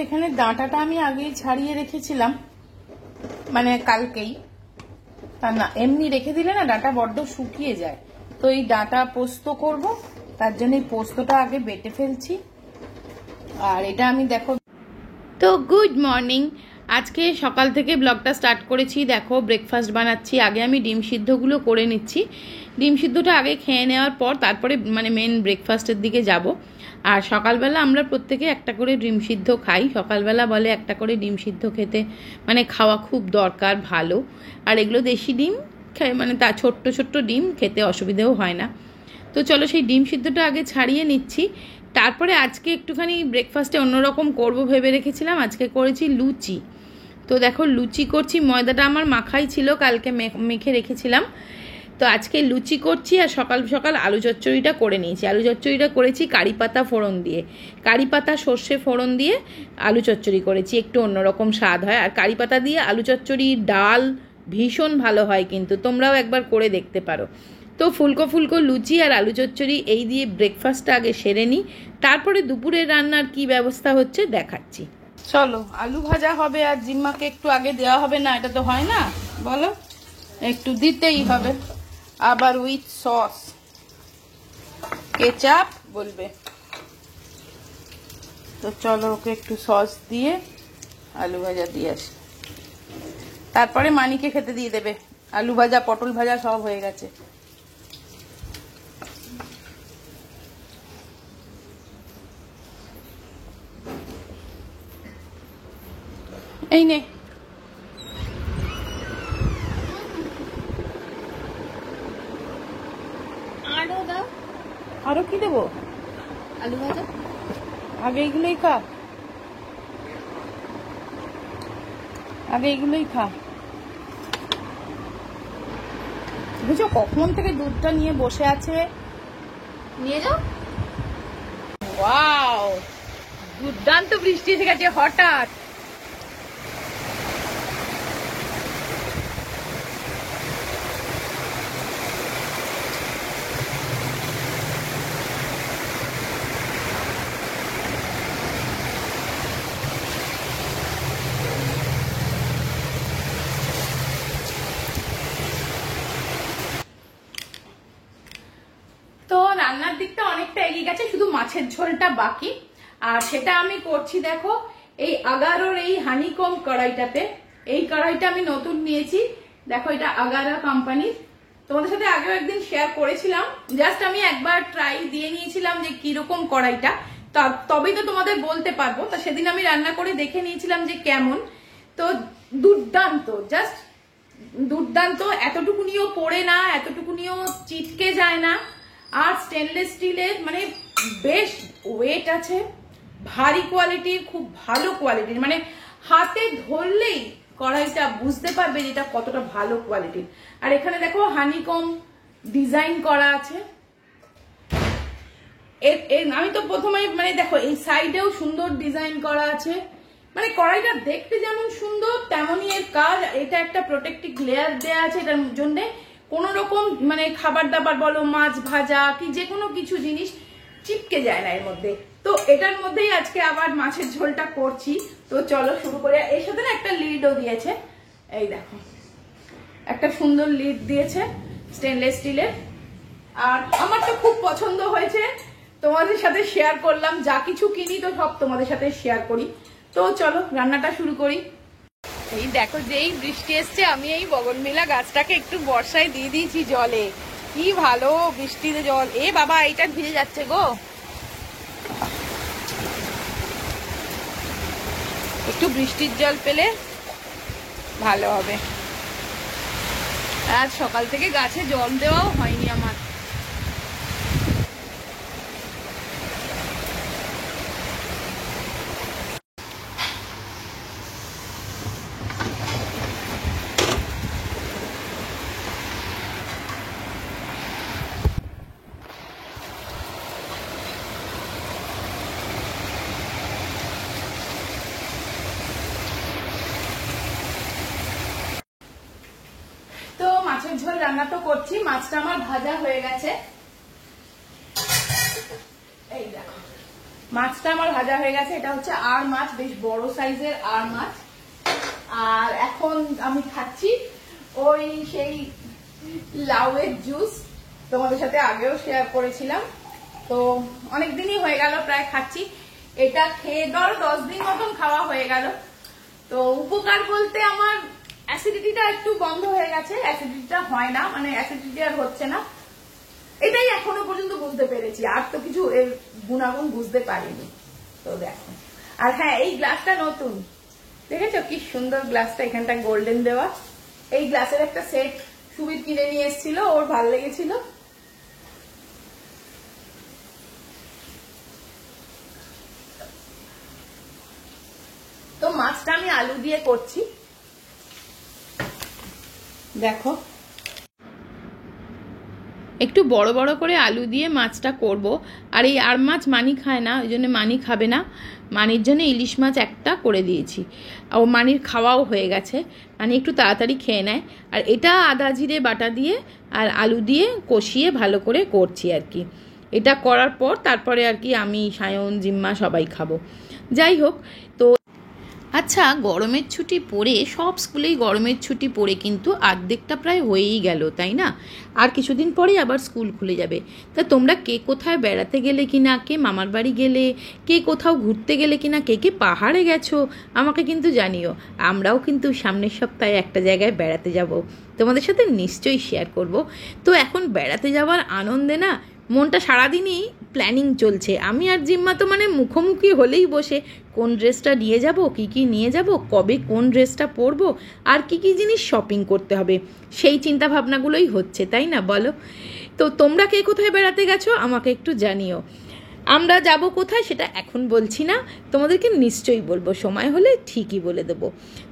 এখানে ডাঁটাটা আমি আগেই ছাড়িয়ে রেখেছিলাম, মানে কালকেই। তা না, এমনি রেখে দিলে না ডাঁটা বড্ড শুকিয়ে যায়। তো এই ডাঁটা পোস্ত করব, তার জন্য এই পোস্তটা আগে বেটে ফেলছি। আর এটা আমি দেখো, তো গুড মর্নিং। আজকে সকাল থেকে ব্লগটা স্টার্ট করেছি। দেখো ব্রেকফাস্ট বানাচ্ছি। আগে আমি ডিম সিদ্ধগুলো করে নিচ্ছি। ডিম সিদ্ধটা আগে খেয়ে নেওয়ার পর তারপরে মানে মেন ব্রেকফাস্টের দিকে যাব। আর সকালবেলা আমরা প্রত্যেকে একটা করে ডিম সিদ্ধ খাই। সকালবেলা বলে একটা করে ডিম সিদ্ধ খেতে মানে খাওয়া খুব দরকার, ভালো। আর এগুলো দেশি ডিম, মানে তা ছোট্ট ছোট্ট ডিম, খেতে অসুবিধেও হয় না। তো চলো সেই ডিম সিদ্ধটা আগে ছাড়িয়ে নিচ্ছি। তারপরে আজকে একটুখানি ব্রেকফাস্টে অন্যরকম করব ভেবে রেখেছিলাম। আজকে করেছি লুচি। তো দেখো লুচি করছি, ময়দাটা আমার মাখাই ছিল, কালকে মেখে রেখেছিলাম। তো আজকে লুচি করছি আর সকাল সকাল আলু চচ্চড়িটা করে নিয়েছি। আলু চচ্চড়িটা করেছি কারি পাতা ফোড়ন দিয়ে, কারি পাতা সর্ষে ফোড়ন দিয়ে আলু চচ্চড়ি করেছি, একটু অন্যরকম স্বাদ হয়। আর কারি পাতা দিয়ে আলু চচ্চড়ি ডাল ভীষণ ভালো হয়, কিন্তু তোমরাও একবার করে দেখতে পারো। তো ফুলকো ফুলকো লুচি আর আলু চচ্চড়ি এই দিয়ে ব্রেকফাস্টটা আগে সেরে নিই, তারপরে দুপুরের রান্নার কি ব্যবস্থা হচ্ছে দেখাচ্ছি। চলো, আলু ভাজা হবে আর জিম্মাকে একটু আগে দেওয়া হবে না, এটা তো হয় না বলো, একটু দিতেই হবে। আবার উইথ সস, কেচাপ বলবে। তো চলো ওকে একটু সস দিয়ে আলু ভাজা দিয়ে আসি, তারপরে মানিকে খেতে দিয়ে দেবে। আলু ভাজা পটল ভাজা সব হয়ে গেছে। এই নে, আরো কি দেবো? আলু ভাজা আগে এইগুলোই খা, আগে এইগুলোই খা। বুঝছো কখন থেকে দুধটা নিয়ে বসে আছে, নিয়ে যাও। ওয়াও, দুর্দান্ত বৃষ্টি এসে গেছে হঠাৎ। তো রান্নার দিকটা অনেকটা এগিয়ে গেছে, শুধু মাছের ঝোলটা বাকি। আর সেটা আমি করছি দেখো এই আগারোর এই হানিকম কড়াইটাতে। এই কড়াইটা আমি নতুন নিয়েছি, দেখো এটা আগারা কোম্পানির। তোমাদের সাথে আগেও একদিন শেয়ার করেছিলাম, জাস্ট আমি একবার ট্রাই দিয়ে নিয়েছিলাম যে কিরকম কড়াইটা, তবেই তো তোমাদের বলতে পারবো। তা সেদিন আমি রান্না করে দেখে নিয়েছিলাম যে কেমন। তো দুর্দান্ত, জাস্ট দুর্দান্ত। এতটুকুনিও পড়ে না, এতটুকুনিও চিটকে যায় না। আর স্টেনলেস স্টিলের, মানে বেশ ওয়েট আছে, ভারী কোয়ালিটির, খুব ভালো কোয়ালিটির। মানে হাতে ধরলেই কড়াইটা বুঝতে পারবে যেটা কতটা ভালো কোয়ালিটির। আর এখানে দেখো হানিকম ডিজাইন করা আছে। আমি তো প্রথমে মানে দেখো এই সাইডেও সুন্দর ডিজাইন করা আছে। মানে কড়াইটা দেখতে যেমন সুন্দর তেমনই এর কাজ। এটা একটা প্রোটেক্টিভ লেয়ার দেওয়া আছে, এটার জন্য কোন রকম মানে খাবার দাবার বলো, মাছ ভাজা কি যে কোনো কিছু জিনিস চিপকে যায় না এর মধ্যে। তো এটার মধ্যেই আজকে আবার মাছের ঝোলটা করছি। তো চলো শুরু করে। এর সাথে না একটা লিডও দিয়েছে, এই দেখো একটা সুন্দর লিড দিয়েছে স্টেনলেস স্টিলের। আর আমার তো খুব পছন্দ হয়েছে, তোমাদের সাথে শেয়ার করলাম। যা কিছু কিনি তো সব তোমাদের সাথে শেয়ার করি। তো চলো রান্নাটা শুরু করি। এই দেখো যেই বৃষ্টি এসছে, আমি এই বগনভিলা গাছটাকে একটু বর্ষায় দিয়ে দিয়েছি জলে। কি ভালো বৃষ্টিতে জল, এ বাবা এইটা ভিজে যাচ্ছে গো। একটু বৃষ্টির জল পেলে ভালো হবে। আজ সকাল থেকে গাছে জল দেওয়াও হয়নি আমার। মাছের ঝোল রান্না তো করছি, মাছটা আমার ভাজা হয়ে গেছে। এই দেখো মাছটা আমার ভাজা হয়ে গেছে। এটা হচ্ছে আর মাছ, বেশ বড় সাইজের আর মাছ। আর এখন আমি খাচ্ছি ওই সেই লাউয়ের জুস, তোমাদের সাথে আগেও শেয়ার করেছিলাম, তো অনেকদিনই হয়ে গেল প্রায় খাচ্ছি। এটা খেয়ে ধরো 10 দিন মতন খাওয়া হয়ে গেল। তো উপকার বলতে আমার অ্যাসিডিটিটা একটু বন্ধ হয়ে গেছে, অ্যাসিডিটিটা হয় না, মানে অ্যাসিডিটি আর হচ্ছে না, এটাই এখনো পর্যন্ত বুঝতে পেরেছি, আর তো কিছু এর গুণাগুণ বুঝতে পারিনি। তো দেখো, আর হ্যাঁ এই গ্লাসটা নতুন, দেখেছো কি সুন্দর গ্লাসটা, এখানটা গোল্ডেন দেওয়া। এই গ্লাসের একটা সেট সুবীর কিনে নিয়ে এসেছিল, ওর ভালো লেগেছিল। তো মাছটা আমি আলু দিয়ে করছি, দেখো একটু বড় বড় করে আলু দিয়ে মাছটা করব। আর এই আর মাছ মানি খায় না, ওই জন্য মানি খাবে না, মানির জন্য ইলিশ মাছ একটা করে দিয়েছি। ও মানির খাওয়াও হয়ে গেছে, মানি একটু তাড়াতাড়ি খেয়ে নেয়। আর এটা আদা জিরে বাটা দিয়ে আর আলু দিয়ে কষিয়ে ভালো করে করছি আর কি। এটা করার পর তারপরে আর কি আমি, সায়ন, জিম্মা সবাই খাবো। যাই হোক, তো আচ্ছা, গরমের ছুটি পড়ে, সব স্কুলেই গরমের ছুটি পড়ে কিন্তু অর্ধেকটা প্রায় হয়েই গেল, তাই না? আর কিছুদিন পরেই আবার স্কুল খুলে যাবে। তা তোমরা কে কোথায় বেড়াতে গেলে কিনা, কে মামার বাড়ি গেলে, কে কোথাও ঘুরতে গেলে কিনা, কে কে পাহাড়ে গেছো আমাকে কিন্তু জানিও। আমরাও কিন্তু সামনের সপ্তাহে একটা জায়গায় বেড়াতে যাব, তোমাদের সাথে নিশ্চয়ই শেয়ার করব। তো এখন বেড়াতে যাওয়ার আনন্দে না মনটা সারাদিনই প্ল্যানিং চলছে। আমি আর জিম্মা তো মানে মুখোমুখি হলেই বসে, কোন ড্রেসটা নিয়ে যাব, কি নিয়ে যাব, কবে কোন ড্রেসটা পরবো, আর কি জিনিস শপিং করতে হবে, সেই চিন্তা ভাবনাগুলোই হচ্ছে, তাই না বলো? তো তোমরা কে কোথায় বেড়াতে গেছো আমাকে একটু জানিও। আমরা যাব কোথায় সেটা এখন বলছি না, তোমাদেরকে নিশ্চয়ই বলবো, সময় হলে ঠিকই বলে দেবো।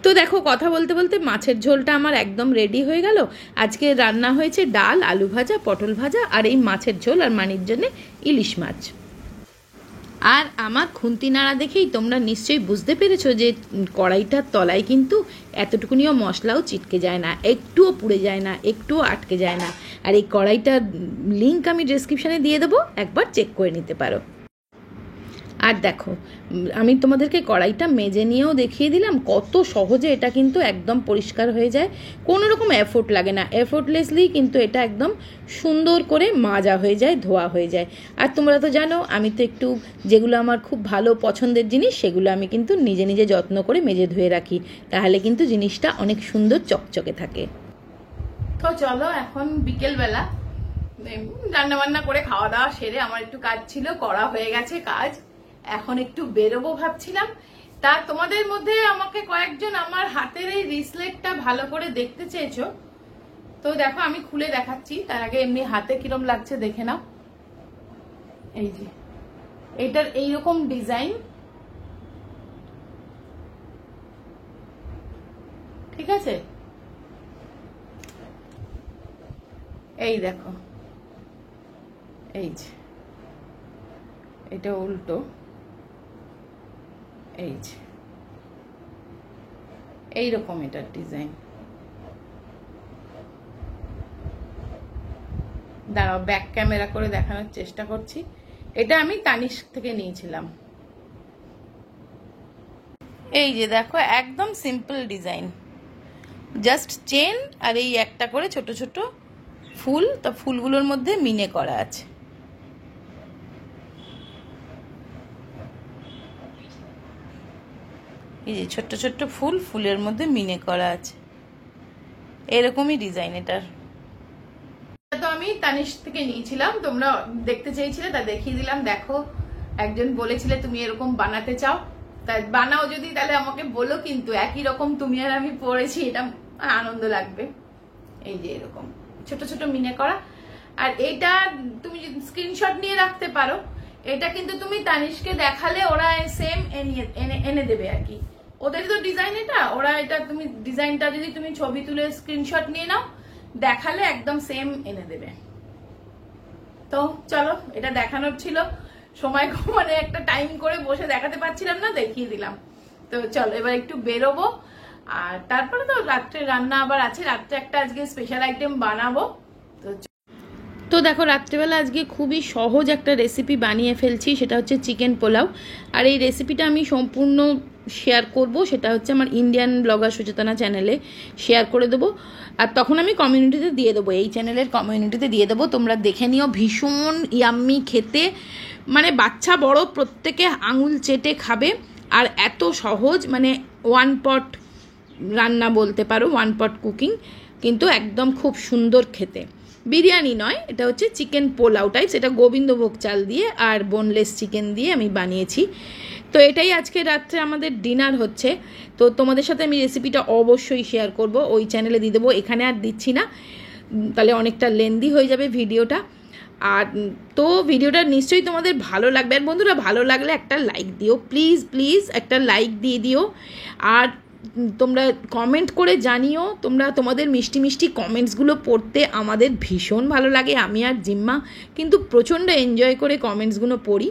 তো দেখো, কথা বলতে বলতে মাছের ঝোলটা আমার একদম রেডি হয়ে গেল। আজকে রান্না হয়েছে ডাল, আলু ভাজা, পটল ভাজা, আর এই মাছের ঝোল, আর মানির জন্যে ইলিশ মাছ। আর আমার খুন্তি নাড়া দেখেই তোমরা নিশ্চয়ই বুঝতে পেরেছো যে কড়াইটার তলায় কিন্তু এতটুকুনিও মশলাও চিটকে যায় না, একটুও পুড়ে যায় না, একটুও আটকে যায় না। আর এই কড়াইটার লিঙ্ক আমি ডেসক্রিপশানে দিয়ে দেবো, একবার চেক করে নিতে পারো। আর দেখো, আমি তোমাদেরকে কড়াইটা মেজে নিয়েও দেখিয়ে দিলাম, কত সহজে এটা কিন্তু একদম পরিষ্কার হয়ে যায়, কোনো রকম এফোর্ট লাগে না, এফোর্টলেসলি কিন্তু এটা একদম সুন্দর করে মাজা হয়ে যায়, ধোয়া হয়ে যায়। আর তোমরা তো জানো, আমি তো একটু যেগুলো আমার খুব ভালো পছন্দের জিনিস সেগুলো আমি কিন্তু নিজে নিজে যত্ন করে মেজে ধুয়ে রাখি, তাহলে কিন্তু জিনিসটা অনেক সুন্দর চকচকে থাকে। তো চলো, এখন বিকেলবেলা রান্না বান্না করে খাওয়া দাওয়া সেরে আমার একটু কাজ ছিল, করা হয়ে গেছে কাজ, এখন একটু বেরোবো ভাবছিলাম। তা তোমাদের মধ্যে আমাকে কয়েকজন আমার হাতের এই রিসলেটটা ভালো করে দেখতে চেয়েছো, তো দেখো আমি খুলে দেখাচ্ছি। তার আগে এমনি হাতে কিরম লাগছে দেখে নাও। এই যে এটার এইরকম ডিজাইন, ঠিক আছে? এই দেখো, এই যে এটা উল্টো, এই যে এইরকম এটার ডিজাইন। দাঁড়াও, ব্যাক ক্যামেরা করে দেখানোর চেষ্টা করছি। এটা আমি তানিশ থেকে নিয়েছিলাম। এই যে দেখো, একদম সিম্পল ডিজাইন, জাস্ট চেন আর এই একটা করে ছোট ছোট ফুল, তো ফুলগুলোর মধ্যে মিনে করা আছে। এই যে ছোট্ট ছোট্ট ফুল, ফুলের মধ্যে মিনে করা আছে, এরকমই ডিজাইন এটার। তো আমি তানিশ থেকে নিয়েছিলাম, তোমরা দেখতে চেয়েছিলে তা দেখিয়ে দিলাম। দেখো, একজন বলেছিলে তুমি এরকম বানাতে চাও, তাই বানাও যদি, তাহলে আমাকে বলো, কিন্তু একই রকম তুমি আর আমি পরেছি, এটা আনন্দ লাগবে। এই যে এরকম ছোট ছোট মিনে করা। আর এইটা তুমি স্ক্রিনশট নিয়ে রাখতে পারো, এটা কিন্তু তুমি তানিশকে দেখালে ওরা সেম এনে দেবে আর কি, ওদের তো ডিজাইন এটা, ওরা এটা তুমি ডিজাইনটা যদি তুমি ছবি তুলে স্ক্রিনশট নিয়ে নাও, দেখালে একদম সেম এনে দেবে। তো চলো, এটা দেখানোর ছিল, সময় মানে একটা টাইম করে বসে দেখাতে পারছিলাম না, দেখিয়ে দিলাম। তো চলো এবার একটু বেরোবো, আর তারপরে তো রাত্রে রান্না আবার আছে, রাত্রে একটা আজকে স্পেশাল আইটেম বানাবো। তো তো দেখো রাত্রেবেলা আজকে খুবই সহজ একটা রেসিপি বানিয়ে ফেলছি, সেটা হচ্ছে চিকেন পোলাও। আর এই রেসিপিটা আমি সম্পূর্ণ শেয়ার করব, সেটা হচ্ছে আমার ইন্ডিয়ান ব্লগার সুচেতনা চ্যানেলে শেয়ার করে দেবো। আর তখন আমি কমিউনিটিতে দিয়ে দেবো, এই চ্যানেলের কমিউনিটিতে দিয়ে দেবো, তোমরা দেখে নিও। ভীষণ ইয়াম্মি খেতে, মানে বাচ্চা বড় প্রত্যেকে আঙুল চেটে খাবে। আর এত সহজ, মানে ওয়ান পট রান্না বলতে পারো, ওয়ান পট কুকিং, কিন্তু একদম খুব সুন্দর খেতে। বিরিয়ানি নয়, এটা হচ্ছে চিকেন পোলাও টাইপ, সেটা গোবিন্দভোগ চাল দিয়ে আর বোনলেস চিকেন দিয়ে আমি বানিয়েছি। তো এটাই আজকে রাত্রে আমাদের ডিনার হচ্ছে। তো তোমাদের সাথে আমি রেসিপিটা অবশ্যই শেয়ার করব, ওই চ্যানেলে দিয়ে দেবো, এখানে আর দিচ্ছি না, তাহলে অনেকটা লেন্দি হয়ে যাবে ভিডিওটা। আর তো ভিডিওটা নিশ্চয়ই তোমাদের ভালো লাগবে। আর বন্ধুরা, ভালো লাগলে একটা লাইক দিও, প্লিজ প্লিজ একটা লাইক দিয়ে দিও। আর তোমরা কমেন্ট করে জানিও, তোমাদের মিষ্টি মিষ্টি কমেন্টসগুলো পড়তে আমাদের ভীষণ ভালো লাগে। আমি আর জিম্মা কিন্তু প্রচণ্ড এনজয় করে কমেন্টসগুলো পড়ি।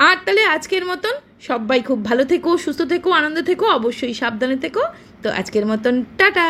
আর তাহলে আজকের মতন সবাই খুব ভালো থেকো, সুস্থ থেকো, আনন্দে থেকো, অবশ্যই সাবধানে থেকো। তো আজকের মতন টাটা।